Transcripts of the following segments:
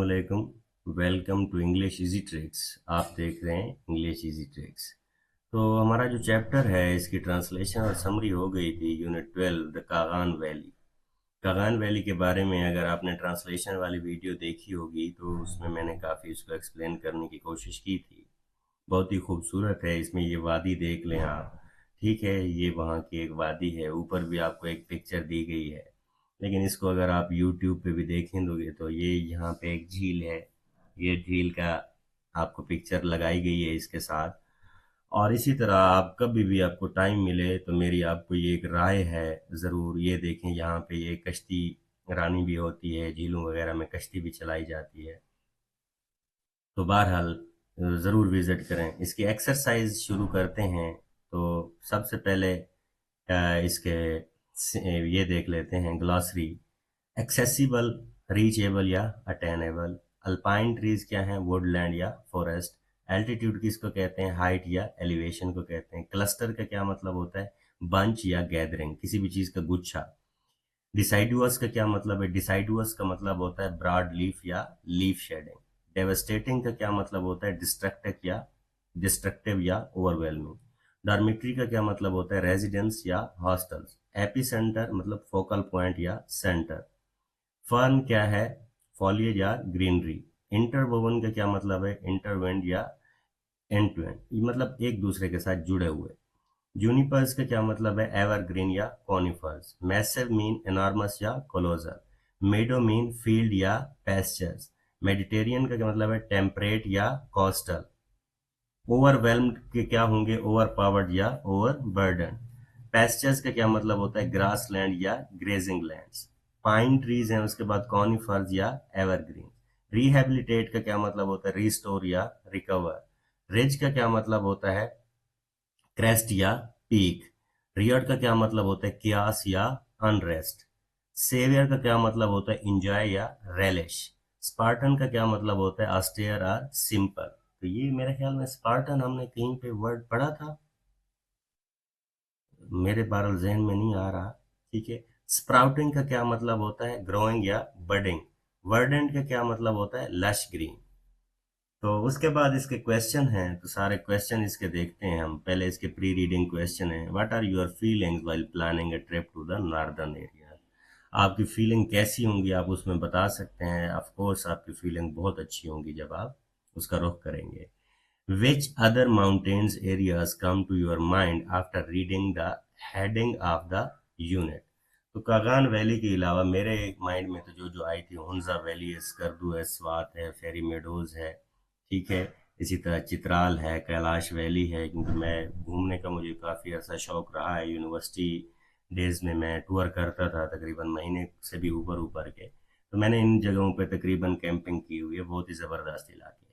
अस्सलामुअलैकुम। Welcome to English easy tricks. आप देख रहे हैं इंग्लिश इजी ट्रिक्स। तो हमारा जो चैप्टर है इसकी ट्रांसलेशन और समरी हो गई थी unit 12 the Kaghan valley. Kaghan valley के बारे में अगर आपने ट्रांसलेशन वाली वीडियो देखी होगी तो उसमें मैंने काफ़ी उसको एक्सप्लेन करने की कोशिश की थी। बहुत ही खूबसूरत है। इसमें ये वादी देख लें आप। ठीक है, ये वहाँ की एक वादी है। ऊपर भी आपको एक पिक्चर दी गई है, लेकिन इसको अगर आप यूट्यूब पे भी देखेंगे तो ये यहाँ पे एक झील है। ये झील का आपको पिक्चर लगाई गई है इसके साथ। और इसी तरह आप कभी भी आपको टाइम मिले तो मेरी आपको ये एक राय है, ज़रूर ये देखें। यहाँ पे ये कश्ती रानी भी होती है, झीलों वगैरह में कश्ती भी चलाई जाती है। तो बहरहाल ज़रूर विज़िट करें। इसकी एक्सरसाइज शुरू करते हैं। तो सबसे पहले इसके ये देख लेते हैं ग्लॉसरी। एक्सेसिबल, रीचेबल या अटेनेबल। अल्पाइन ट्रीज क्या है? वुडलैंड या फॉरेस्ट। एल्टीट्यूड किसको कहते हैं? हाइट या एलिवेशन को कहते हैं। क्लस्टर का क्या मतलब होता है? बंच या गैदरिंग, किसी भी चीज़ का गुच्छा। डिसाइडुअस का क्या मतलब है? डिसाइडुअस का मतलब होता है ब्रॉड लीफ या लीफ शेडिंग। डेवस्टेटिंग का क्या मतलब होता है? डिस्ट्रक्टिव या ओवरवेलमिंग। डॉर्मिटरी का क्या मतलब होता है? रेजिडेंस या हॉस्टल्स। एपी सेंटर मतलब फोकल पॉइंट या सेंटर। फर्न क्या है? फॉलिएज या ग्रीनरी। इंटरवोवन का क्या मतलब है? इंटरवेंड या एंड टू एंड, मतलब एक दूसरे के साथ जुड़े हुए। जूनिपर्स का क्या मतलब है? एवरग्रीन या कॉनिफर्स। मैसिव मीन एनॉर्मस या कोलोसल। मेडो मीन फील्ड या पेस्चर्स। मेडिटेरियन का क्या मतलब है? टेम्परेट या कोस्टल। ओवरवेल्म्ड के क्या होंगे? ओवर पावर्ड या ओवर बर्डन। पेस्चर्स का क्या मतलब होता है? ग्रास लैंड या ग्रेजिंग लैंड्स। पाइन ट्रीज हैं, उसके बाद कॉनिफर्स या एवरग्रीन। रिहेबिलिटेट का क्या मतलब होता है? रिस्टोर या रिकवर। रिज का क्या मतलब होता है? क्रेस्ट या पीक। रियड का क्या मतलब होता है? कियास या अनरेस्ट। सेवियर का क्या मतलब होता है? इंजॉय या रेलिश। स्पार्टन का क्या मतलब होता है? ऑस्टेयर और सिंपल। तो ये मेरे ख्याल में स्पार्टन हमने कहीं पे वर्ड पढ़ा था, मेरे बहरहाल जहन में नहीं आ रहा। ठीक है। स्प्राउटिंग का क्या मतलब होता है? ग्रोइंग या बडिंग। वर्डेंट का क्या मतलब होता है? Lush green. तो उसके बाद इसके क्वेश्चन हैं, तो सारे क्वेश्चन इसके देखते हैं हम। पहले इसके प्री रीडिंग क्वेश्चन है। What are your feelings while planning a trip to the northern area? आपकी फीलिंग कैसी होंगी, आप उसमें बता सकते हैं। ऑफ कोर्स आपकी फीलिंग बहुत अच्छी होंगी जब आप उसका रुख करेंगे। Which other mountains areas come to your mind after reading the heading of the unit? तो कागान वैली के अलावा मेरे माइंड में तो जो जो आई थी, हुंजा वैली है, स्कर्दू है, स्वात है, फेरी मेडोज है। ठीक है। इसी तरह चित्राल है, कैलाश वैली है, क्योंकि मैं घूमने का मुझे काफ़ी ऐसा शौक रहा है। यूनिवर्सिटी डेज में मैं टूर करता था तकरीबन महीने से भी ऊपर ऊपर के। तो मैंने इन जगहों पे तकरीबन कैंपिंग की हुई है। बहुत ही ज़बरदस्त इलाके हैं।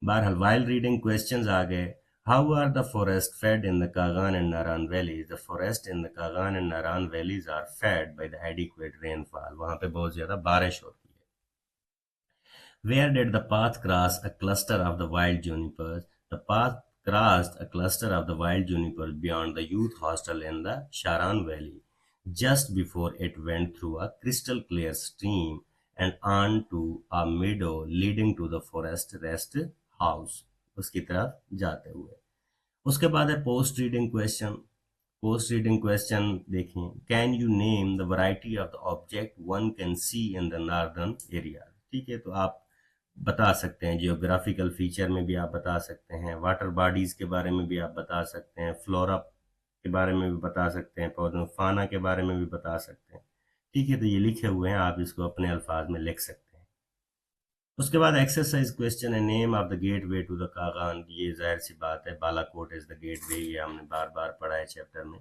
बहरहाल वाइल रीडिंग क्वेश्चंस आ गए। How are the forest fed in the Kaghan and Naran valleys? The forest in the Kaghan and Naran valleys are fed by the adequate rainfall. वहाँ पे बहुत ज़्यादा बारिश होती है। Where did the path cross a cluster of the wild junipers? The path crossed a cluster of the wild junipers beyond the youth hostel in the Sharan Valley, just before it went through a crystal clear stream and on to a meadow leading to the forest rest house। उसकी तरफ जाते हुए। उसके बाद है post reading question. Post reading question देखिए। Can you name the variety of the object one can see in the northern area? ठीक है, तो आप बता सकते हैं। जियोग्राफिकल फीचर में भी आप बता सकते हैं, वाटर बॉडीज के बारे में भी आप बता सकते हैं, फ्लोरा के बारे में भी बता सकते हैं, पौधों फाना के बारे में भी बता सकते हैं। ठीक है, तो ये लिखे हुए हैं, आप इसको अपने अल्फाज में लिख सकते हैं। उसके बाद एक्सरसाइज क्वेश्चन है। Name of the gateway to the Kaghan. ये जाहिर सी बात है, Balakot is the gateway, ये हमने बार बार पढ़ा है चैप्टर में।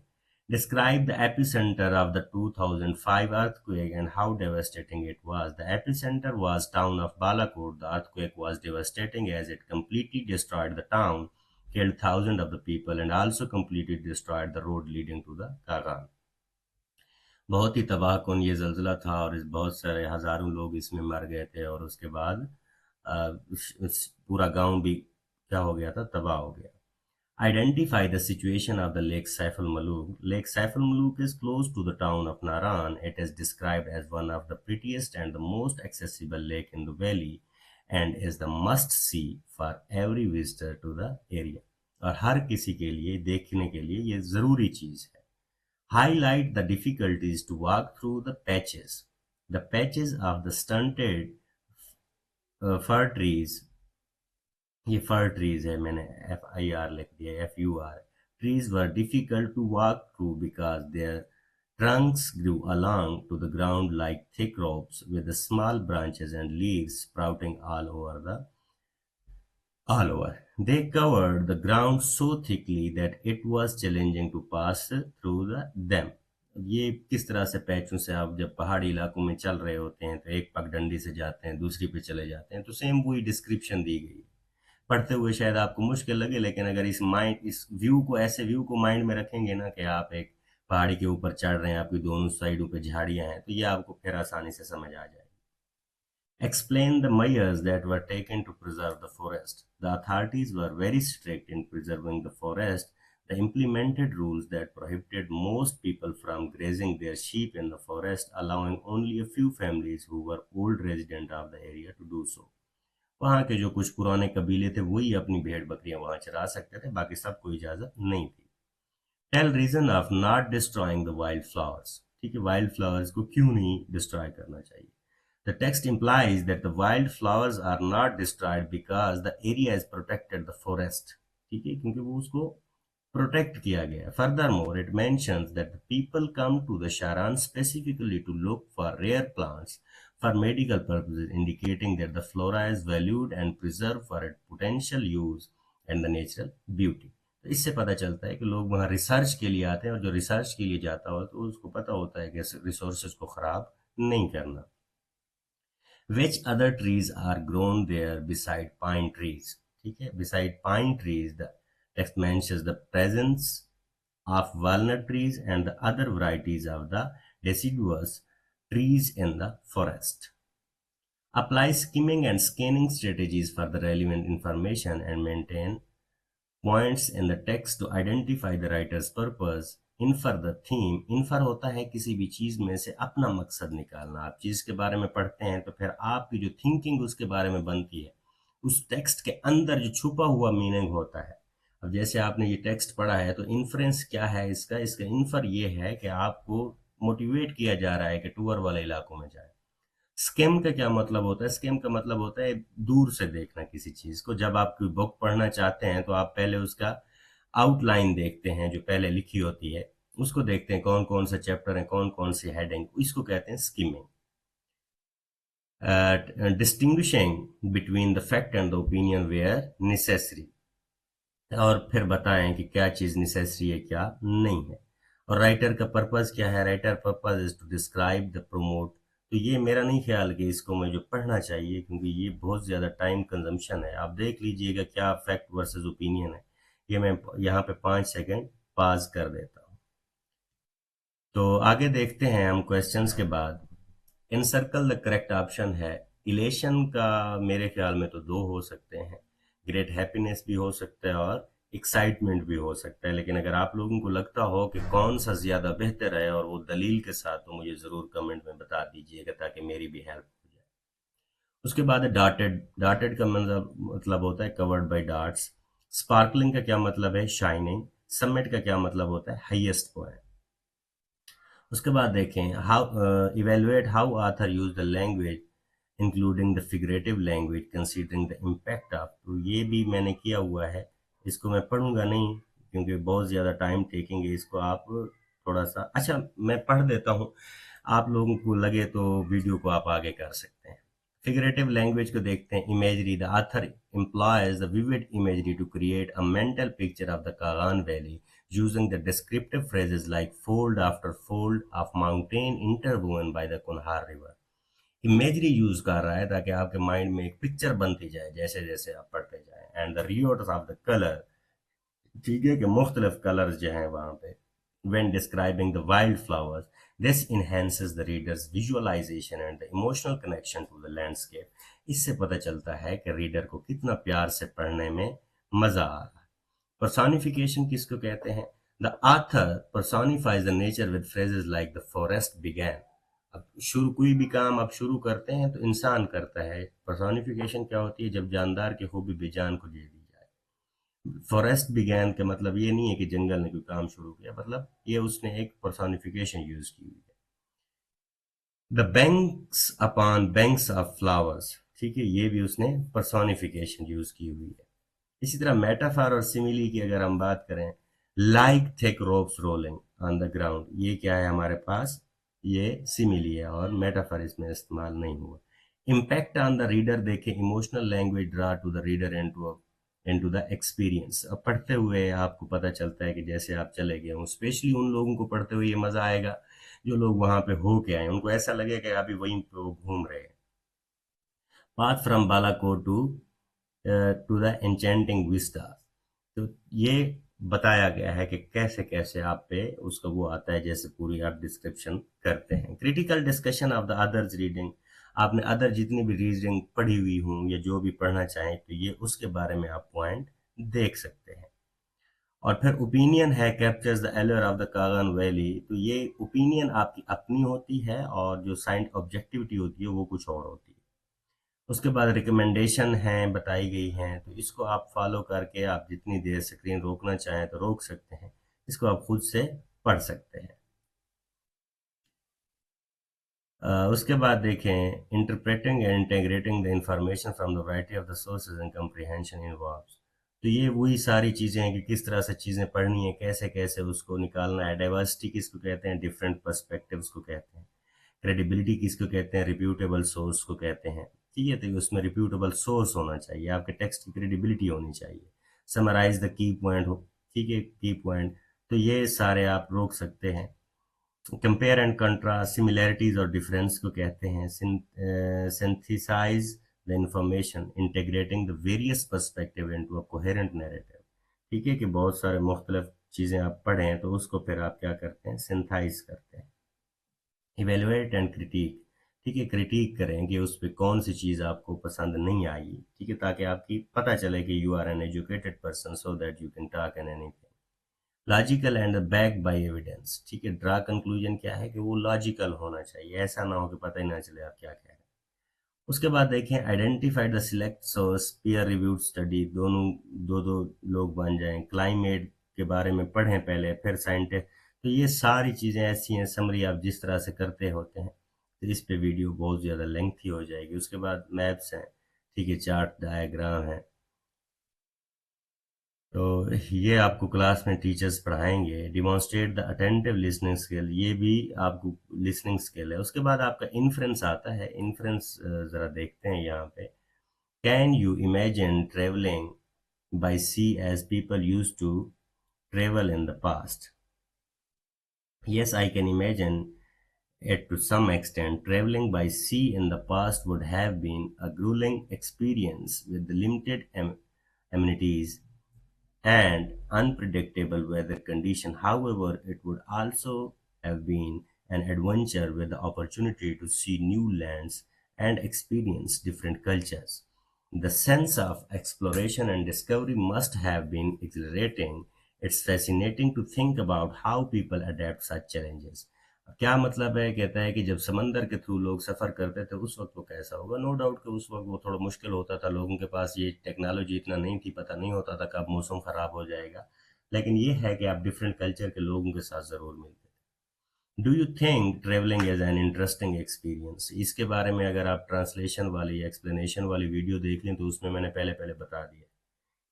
Describe the epicenter of the 2005 earthquake and how devastating it was. The epicenter was town of Balakot. The earthquake was devastating as it completely destroyed the town, killed thousands of the people, and also completely destroyed the road leading to the Kagan. बहुत ही तबाहकुन ये ज़ल्ज़ला था और इस बहुत सारे हज़ारों लोग इसमें मर गए थे। और उसके बाद पूरा गांव भी क्या हो गया था? तबाह हो गया। Identify the situation of the Lake Saif al-Maluk. Lake Saif al-Maluk is close to the town of Naran. It is described as one of the prettiest and the most accessible lake in the valley and is the must-see for every visitor to the area. और हर किसी के लिए देखने के लिए ये ज़रूरी चीज़ है. Highlight the difficulties to walk through the patches. The patches of the stunted fir trees, ये fir trees है, मैंने FIR लिख दिया, FUR. Trees were difficult to walk through because their trunks grew along to the ground like thick ropes with the small branches and leaves sprouting all over. They covered the ground so thickly that it was challenging to pass through them. ये किस तरह से पैचों से आप जब पहाड़ी इलाकों में चल रहे होते हैं तो एक पगडंडी से जाते हैं दूसरी पे चले जाते हैं, तो सेम वही डिस्क्रिप्शन दी गई है. पढ़ते हुए शायद आपको मुश्किल लगे, लेकिन अगर इस व्यू को, ऐसे व्यू को माइंड में रखेंगे ना कि आप एक पहाड़ी के ऊपर चढ़ रहे हैं, आपकी दोनों साइडों पे झाड़ियां हैं, तो ये आपको फिर आसानी से समझ आ जाएगी. Explain the measures that were taken to preserve the forest. The authorities were very strict in preserving the forest. They implemented rules that prohibited most people from grazing their sheep in the forest, allowing only a few families who were old residents of the area to do so. वहाँ के जो कुछ पुराने कबीले थे वही अपनी भेड़ बकरियां वहाँ चरा सकते थे, बाकी सबको इजाजत नहीं थी. Tail region of not destroying the wild flowers. ठीक है, वाइल्ड फ्लावर्स को क्यों नहीं डिस्ट्रॉय करना चाहिए. The text implies that the wild flowers are not destroyed because the area is protected the forest. ठीक है, क्योंकि वो उसको प्रोटेक्ट किया गया. Furthermore, it mentions that the people come to the Sharan specifically to look for rare plants for medical purposes, indicating that the flora is valued and preserved for its potential use and the natural beauty. तो इससे पता चलता है कि लोग वहाँ research के लिए आते हैं, और जो रिसर्च के लिए जाता हो तो उसको पता होता है कि रिसोर्सेज को खराब नहीं करना. Which other trees are grown there beside pine trees? ठीक है, beside pine trees, the text mentions the presence of walnut trees and the other varieties of the deciduous trees in the forest. Apply skimming and scanning strategies for the relevant information and maintain points in the text to identify the writer's purpose. Infer the theme. Infer होता है किसी भी चीज में से अपना मकसद निकालना. आप चीज के बारे में पढ़ते हैं तो फिर आपकी जो थिंकिंग उसके बारे में बनती है, उस टेक्स्ट के अंदर जो छुपा हुआ मीनिंग होता है. अब जैसे आपने ये टेक्स्ट पढ़ा है तो इन्फ्रेंस क्या है इसका इन्फर ये है कि आपको मोटिवेट किया जा रहा है कि टूर वाले इलाकों में जाए. स्केम का क्या मतलब होता है. स्केम का मतलब होता है दूर से देखना किसी चीज को. जब आप कोई बुक पढ़ना चाहते हैं तो आप पहले उसका आउटलाइन देखते हैं जो पहले लिखी होती है, उसको देखते हैं कौन कौन सा चैप्टर है, कौन कौन सी हेडिंग, इसको कहते हैं skimming. Distinguishing between the fact and the opinion where necessary. और फिर बताएं कि क्या चीज नेसेसरी है क्या नहीं है. और राइटर का पर्पस क्या है. Writer purpose is to describe the promote. तो ये मेरा नहीं ख्याल कि इसको मुझे पढ़ना चाहिए, क्योंकि ये बहुत ज़्यादा टाइम कंजम्पशन है. आप देख लीजिएगा क्या फैक्ट वर्सेस ओपिनियन है. ये मैं यहाँ पे 5 सेकंड पाज कर देता हूँ. तो आगे देखते हैं हम क्वेश्चंस के बाद. इनसर्कल द करेक्ट ऑप्शन है. इलेशन का मेरे ख्याल में तो 2 हो सकते हैं. ग्रेट हैप्पीनेस भी हो सकता है और एक्साइटमेंट भी हो सकता है. लेकिन अगर आप लोगों को लगता हो कि कौन सा ज़्यादा बेहतर है और वो दलील के साथ, तो मुझे ज़रूर कमेंट में बता दीजिएगा ताकि मेरी भी हेल्प हो जाए. उसके बाद है डॉटेड. डॉटेड का मतलब होता है कवर्ड बाय डॉट्स. स्पार्कलिंग का क्या मतलब है. शाइनिंग. समिट का क्या मतलब होता है. Highest point. उसके बाद देखें how evaluate how author use the language including the figurative language considering the impact of. तो ये भी मैंने किया हुआ है. इसको मैं पढ़ूंगा नहीं क्योंकि बहुत ज़्यादा टाइम टेकेंगे. इसको आप थोड़ा सा, अच्छा मैं पढ़ देता हूँ, आप लोगों को लगे तो वीडियो को आप आगे कर सकते हैं. फिगरेटिव लैंग्वेज को देखते हैं. Imagery. The author employs the vivid imagery to create a mental picture of the Kaghan valley using the descriptive phrases like fold after fold of mountain interwoven by the Kunhar river. Imagery use कर रहा है ताकि आपके mind में एक picture बनती जाए जैसे जैसे आप पढ़ते जाएं. And the riots of the colour. ठीक है, कि मुख्तलिफ कलर्स जो हैं वहाँ पे. when describing the wildflowers, this enhances the reader's visualization and the emotional connection to the landscape. इससे पता चलता है कि रीडर को कितना प्यार से पढ़ने में मजा आ रहा है. पर्सोनिफिकेशन किसको कहते हैं? The author personifies the nature with phrases like the forest began. अब शुरू कोई भी काम आप शुरू करते हैं तो इंसान करता है। पर्सोनिफिकेशन क्या होती है? जब जानदार की खूबी बेजान को दे दी जाए। फॉरेस्ट बिगैन का मतलब ये नहीं है कि जंगल ने कोई काम शुरू किया, मतलब ये उसने एक पर्सोनिफिकेशन यूज की हुई है। The banks upon banks of flowers, ठीक है, ये भी उसने पर्सोनिफिकेशन यूज की हुई है। इसी तरह मेटाफर और सिमिली की अगर हम बात करें, like thick ropes rolling on the ground, ये क्या है हमारे पास? ये सिमिली है और मेटाफर इसमें इस्तेमाल नहीं हुआ। इम्पैक्ट ऑन द रीडर देखें, emotional language draw to the reader into the experience. अब पढ़ते हुए आपको पता चलता है कि जैसे आप चले गए हों। स्पेशली उन लोगों को पढ़ते हुए ये मजा आएगा जो लोग वहां पे हो के आए, उनको ऐसा लगेगा कि अभी वहीं पे वो घूम रहे हैं। Path from Balakot to the enchanting vista, तो ये बताया गया है कि कैसे कैसे आप पे उसका वो आता है, जैसे पूरी आप डिस्क्रिप्शन करते हैं। Critical discussion of the others reading, आपने अदर जितनी भी रीडिंग पढ़ी हुई हूँ या जो भी पढ़ना चाहें तो ये उसके बारे में आप पॉइंट देख सकते हैं। और फिर ओपिनियन है, captures the allure of the Kaghan valley, तो ये ओपिनियन आपकी अपनी होती है और जो साइंस ऑब्जेक्टिविटी होती है वो कुछ और होती है। उसके बाद रिकमेंडेशन हैं बताई गई हैं, तो इसको आप फॉलो करके आप जितनी देर स्क्रीन रोकना चाहें तो रोक सकते हैं, इसको आप खुद से पढ़ सकते हैं। उसके बाद देखें, interpreting and integrating the information from the variety of the sources and comprehension involves, तो ये वही सारी चीज़ें हैं कि किस तरह से चीज़ें पढ़नी है, कैसे कैसे उसको निकालना है। डाइवर्सिटी किसको कहते हैं? डिफरेंट पर्सपेक्टिव्स को कहते हैं। क्रेडिबिलिटी किसको कहते हैं? रिप्यूटेबल सोर्स को कहते हैं। ठीक है, तो उसमें रिप्यूटेबल सोर्स होना चाहिए, आपके टेक्स्ट की क्रेडिबिलिटी होनी चाहिए। समराइज द की पॉइंट हो, ठीक है, की पॉइंट, तो ये सारे आप रोक सकते हैं। कंपेयर एंड कंट्रास्ट, सिमिलैरिटीज और डिफरेंस को कहते हैं। Synthesise the information, integrating the various perspective into a coherent narrative, ठीक है, कि बहुत सारे मुख्तलिफ चीज़ें आप पढ़ें तो उसको फिर आप क्या करते हैं? सिंथाइज करते हैं। इवेलुएट एंड क्रिटिक, ठीक है, क्रिटिक करें कि उस पर कौन सी चीज़ आपको पसंद नहीं आई, ठीक है, ताकि आपकी पता चले कि you are an educated person so that you can talk an anything. Logical and back by evidence, ठीक है, ड्रा कंक्लूजन क्या है कि वो लॉजिकल होना चाहिए, ऐसा ना हो कि पता ही ना चले आप क्या कह रहे हैं। उसके बाद देखें, identify the select source, peer reviewed study, दोनों दो दो लोग बन जाएं, क्लाइमेट के बारे में पढ़ें पहले फिर साइंटिस्ट, तो ये सारी चीज़ें ऐसी हैं, समरी आप जिस तरह से करते होते हैं, तो इस पे वीडियो बहुत ज़्यादा लेंथी हो जाएगी। उसके बाद मैप्स हैं, ठीक है, चार्ट डायग्राम है, तो ये आपको क्लास में टीचर्स पढ़ाएंगे। Demonstrate the attentive listening skill, ये भी आपको लिसनिंग स्किल है। उसके बाद आपका इन्फ्रेंस आता है। इन्फ्रेंस ज़रा देखते हैं यहाँ पे। Can you imagine travelling by sea as people used to travel in the past? Yes, I can imagine it to some extent. Traveling by sea in the past would have been a grueling experience with the limited amenities and unpredictable weather condition. However, it would also have been an adventure with the opportunity to see new lands and experience different cultures. The sense of exploration and discovery must have been exhilarating. It's fascinating to think about how people adapt such challenges. क्या मतलब है? कहता है कि जब समंदर के through लोग सफ़र करते थे उस वक्त वो कैसा होगा। नो डाउट कि उस वक्त वो थोड़ा मुश्किल होता था, लोगों के पास ये टेक्नोलॉजी इतना नहीं थी, पता नहीं होता था कब मौसम ख़राब हो जाएगा, लेकिन ये है कि आप डिफरेंट कल्चर के लोगों के साथ ज़रूर मिलते थे। Do you think travelling as an interesting experience, इसके बारे में अगर आप ट्रांसलेशन वाली एक्सप्लेनेशन वाली वीडियो देख लें तो उसमें मैंने पहले पहले बता दिया,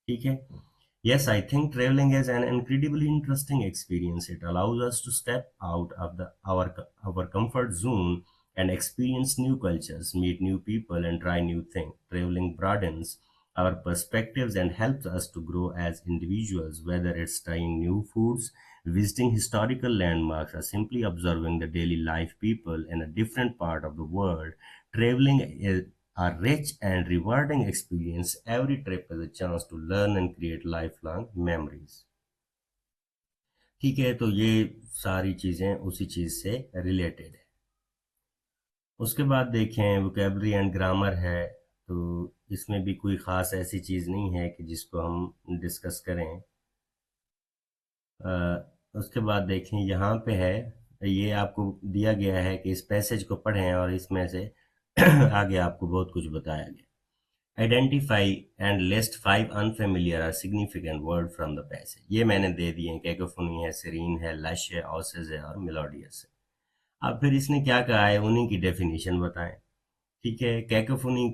ठीक है। Yes, I think traveling is an incredibly interesting experience. It allows us to step out of our comfort zone and experience new cultures, meet new people, and try new things. Traveling broadens our perspectives and helps us to grow as individuals, whether it's trying new foods, visiting historical landmarks, or simply observing the daily life people in a different part of the world. Traveling is a rich and rewarding experience. Every trip is a chance to learn and create lifelong memories. ठीक है, तो ये सारी चीज़ें उसी चीज़ से related है। उसके बाद देखें, वोकेबलरी एंड ग्रामर है, तो इसमें भी कोई ख़ास ऐसी चीज़ नहीं है कि जिसको हम डिस्कस करें। उसके बाद देखें यहाँ पे है, ये आपको दिया गया है कि इस पैसेज को पढ़ें और इसमें से आगे आपको बहुत कुछ बताया गया। आइडेंटिफाई एंड लिस्ट 5 अनफेमिलियर और significant word from the passage. ये मैंने दे दिए हैं, कैकोफोनी है, सीरीन है, लश है, ऑसेज है और मेलोडियस है। अब फिर इसने क्या कहा है, उन्हीं की डेफिनेशन बताएं। ठीक है, कैकोफोनी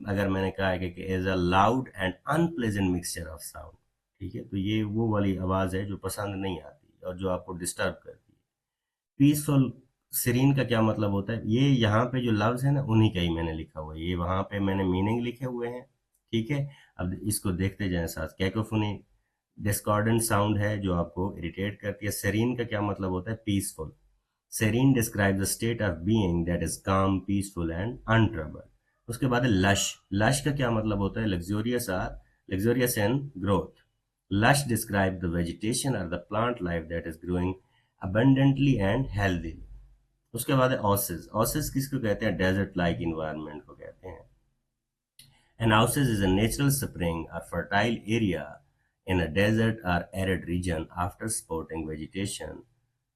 अगर मैंने कहा है कि is a loud and unpleasant mixture of sound. ठीक है, तो ये वो वाली आवाज़ है जो पसंद नहीं आती और जो आपको डिस्टर्ब करती है। पीसफुल, सीरीन का क्या मतलब होता है, ये यहाँ पे जो लफ्ज है ना उन्हीं का ही मैंने लिखा हुआ है, ये वहाँ पे मैंने मीनिंग लिखे हुए हैं। ठीक है, अब इसको देखते जाएं साथ। कैकोफोनी डिस्कॉर्डेंट साउंड है जो आपको इरिटेट करती है। सेरीन का क्या मतलब होता है, peaceful. Serine describes the state of being that is काम, पीसफुल एंड अनट्रबल्ड। उसके बाद है लश। लश का क्या मतलब होता है, luxurious in growth. Lush describe the vegetation और the plant life that is growing abundantly and healthily। उसके बाद है ऑसिस। ऑसिस किसको कहते हैं, डेजर्ट लाइक इन्वायरमेंट को कहते हैं। An oasis is a natural spring or fertile area in a desert or arid region after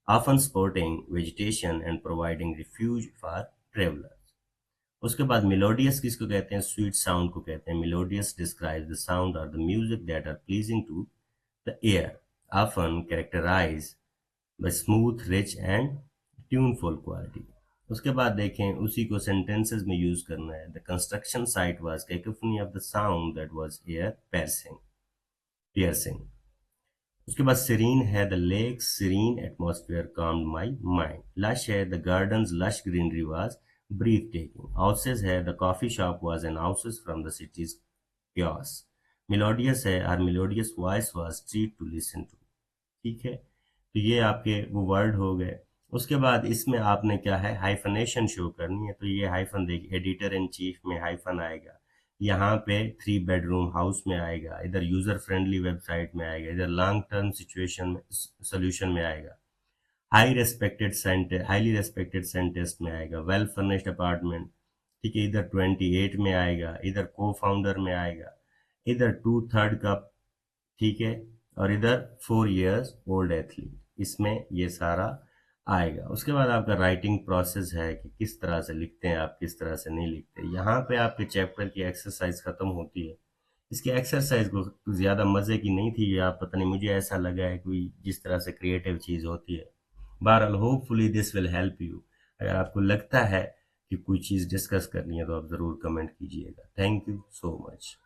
often sporting vegetation and providing refuge for travelers। उसके बाद मेलोडियस किसको कहते हैं, स्वीट साउंड को कहते हैं। मेलोडियस डिस्क्राइब्स द साउंड और the music that are pleasing to the ear, often characterized by smooth, rich and tuneful quality। उसके बाद देखें, उसी को सेंटेंसेस में यूज करना है। The construction site was cacophony of the sound that was air piercing. उसके बाद सीरीन है, the lake serene atmosphere calmed my mind. Lush है, the gardens lush greenery was breathtaking. Oasis है, the coffee shop was an oasis from the city's chaos। Melodious है, our melodious voice was treat to listen to. ठीक है, तो ये आपके वो word हो गए। उसके बाद इसमें आपने क्या है, हाइफनेशन शो करनी है। तो ये हाइफन देखिए, एडिटर इन चीफ में हाइफन आएगा, यहाँ पे 3 बेडरूम हाउस में आएगा, इधर यूजर फ्रेंडली वेबसाइट में आएगा, इधर लॉन्ग टर्म सिचुएशन में सोल्यूशन में आएगा, हाईली रेस्पेक्टेड साइंटिस्ट में आएगा, वेल फर्निश्ड अपार्टमेंट। ठीक है, इधर 28 में आएगा, इधर को फाउंडर में आएगा, इधर 2/3 कप। ठीक है, और इधर 4 years ओल्ड एथलीट, इसमें ये सारा आएगा। उसके बाद आपका राइटिंग प्रोसेस है कि किस तरह से लिखते हैं आप, किस तरह से नहीं लिखते। यहाँ पे आपके चैप्टर की एक्सरसाइज खत्म होती है। इसकी एक्सरसाइज को ज़्यादा मज़े की नहीं थी, या पता नहीं, मुझे ऐसा लगा है कोई जिस तरह से क्रिएटिव चीज़ होती है। बहरहाल hopefully this will help you. अगर आपको लगता है कि कोई चीज़ डिस्कस करनी है तो आप ज़रूर कमेंट कीजिएगा। Thank you so much.